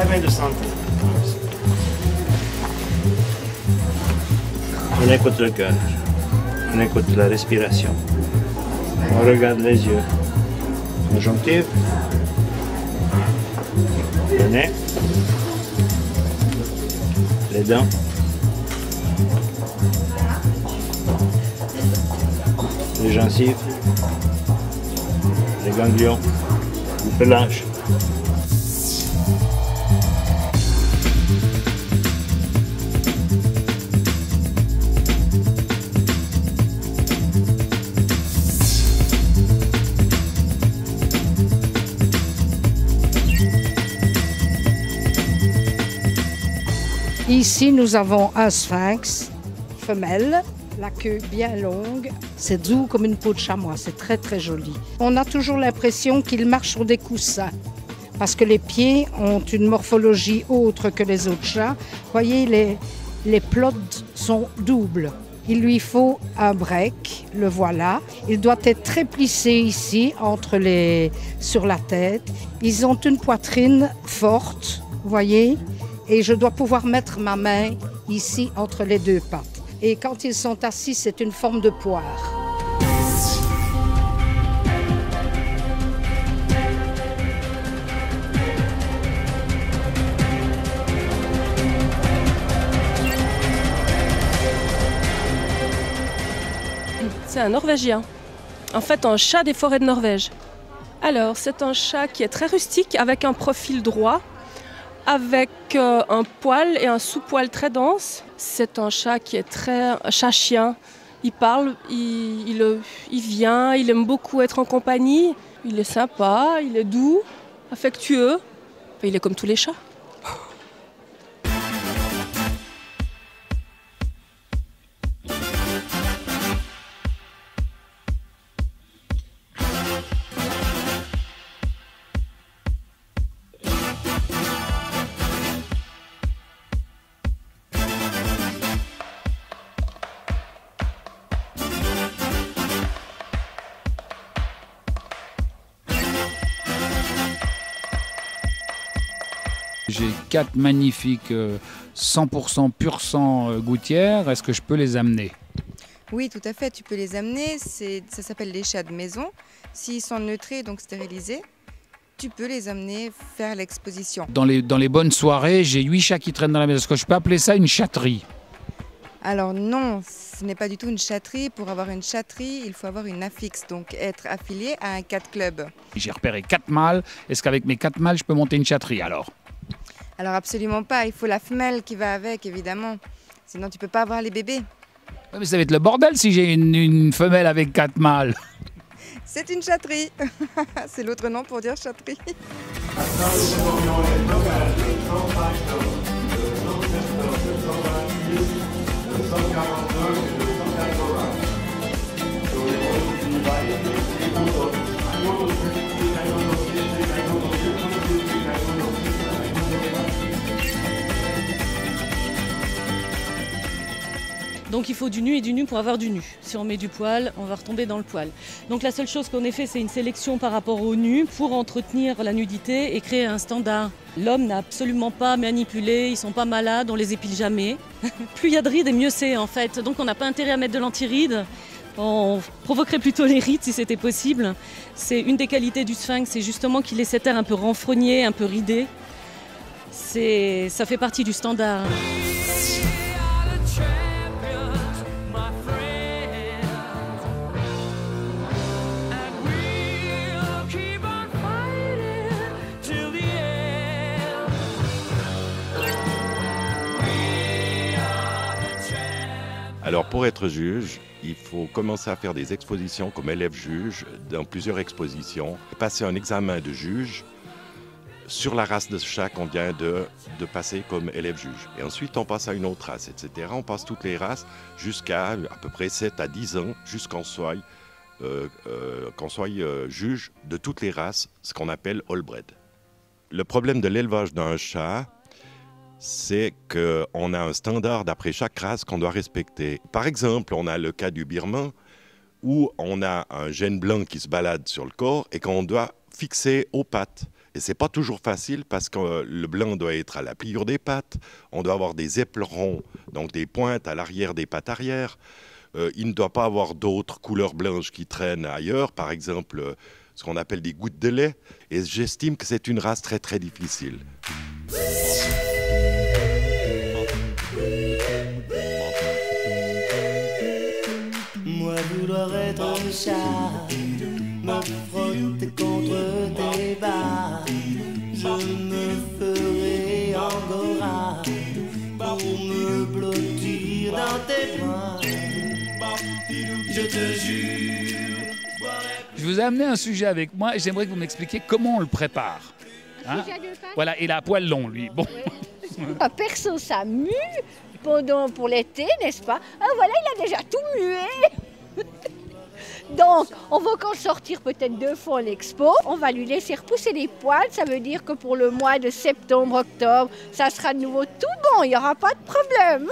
examen de santé. On écoute le cœur, on écoute la respiration, on regarde les yeux, conjonctive, le nez, les dents, les gencives, les ganglions, le pelage. Ici, nous avons un sphinx femelle, la queue bien longue. C'est doux comme une peau de chamois, c'est très très joli. On a toujours l'impression qu'il marche sur des coussins parce que les pieds ont une morphologie autre que les autres chats. Vous voyez, les plots sont doubles. Il lui faut un break, le voilà. Il doit être très plissé ici, sur la tête. Ils ont une poitrine forte, vous voyez. Et je dois pouvoir mettre ma main ici entre les deux pattes. Et quand ils sont assis, c'est une forme de poire. C'est un Norvégien. En fait, un chat des forêts de Norvège. Alors, c'est un chat qui est très rustique, avec un profil droit, avec un poil et un sous-poil très dense. C'est un chat qui est un chat-chien. Il parle, il vient, il aime beaucoup être en compagnie. Il est sympa, il est doux, affectueux. Enfin, il est comme tous les chats. J'ai 4 magnifiques 100% pur sang gouttières. Est-ce que je peux les amener? Oui, tout à fait, tu peux les amener. Ça s'appelle les chats de maison. S'ils sont neutrés, donc stérilisés, tu peux les amener faire l'exposition. Dans les bonnes soirées, j'ai 8 chats qui traînent dans la maison. Est-ce que je peux appeler ça une chatterie? Alors non, ce n'est pas du tout une chatterie. Pour avoir une chatterie, il faut avoir une affixe, donc être affilié à un cat club. J'ai repéré 4 mâles. Est-ce qu'avec mes 4 mâles, je peux monter une chatterie alors? Alors absolument pas, il faut la femelle qui va avec, évidemment. Sinon, tu ne peux pas avoir les bébés. Mais ça va être le bordel si j'ai une femelle avec 4 mâles. C'est une chatterie. C'est l'autre nom pour dire chatterie. Donc il faut du nu et du nu pour avoir du nu. Si on met du poil, on va retomber dans le poil. Donc la seule chose qu'on ait fait, c'est une sélection par rapport au nu pour entretenir la nudité et créer un standard. L'homme n'a absolument pas manipulé, ils sont pas malades, on les épile jamais. Plus il y a de rides et mieux c'est en fait. Donc on n'a pas intérêt à mettre de l'anti-rides. On provoquerait plutôt les rides si c'était possible. C'est une des qualités du sphinx, c'est justement qu'il ait cet air un peu renfrogné, un peu ridé. Ça fait partie du standard. Alors pour être juge, il faut commencer à faire des expositions comme élève juge dans plusieurs expositions, passer un examen de juge sur la race de chat qu'on vient de passer comme élève juge. Et ensuite on passe à une autre race, etc. On passe toutes les races jusqu'à à peu près 7 à 10 ans, jusqu'on soit juge de toutes les races, ce qu'on appelle all-bred. Le problème de l'élevage d'un chat, c'est qu'on a un standard d'après chaque race qu'on doit respecter. Par exemple, on a le cas du birman, où on a un gène blanc qui se balade sur le corps et qu'on doit fixer aux pattes. Et c'est pas toujours facile parce que le blanc doit être à la pliure des pattes, on doit avoir des éperons, donc des pointes à l'arrière des pattes arrière. Il ne doit pas avoir d'autres couleurs blanches qui traînent ailleurs, par exemple ce qu'on appelle des gouttes de lait. Et j'estime que c'est une race très très difficile. Moi vouloir être un chat, me frotter contre tes bas, je me ferai angora pour me blottir dans tes bras. Je te jure. Je vous ai amené un sujet avec moi et j'aimerais que vous m'expliquiez comment on le prépare. Hein? Voilà, il a un poil long, lui. Bon. Perso s'amuse pour l'été, n'est-ce pas? Ah voilà, il a déjà tout mué. Donc, on va encore sortir peut-être 2 fois à l'expo. On va lui laisser repousser les poils. Ça veut dire que pour le mois de septembre, octobre, ça sera de nouveau tout bon. Il n'y aura pas de problème.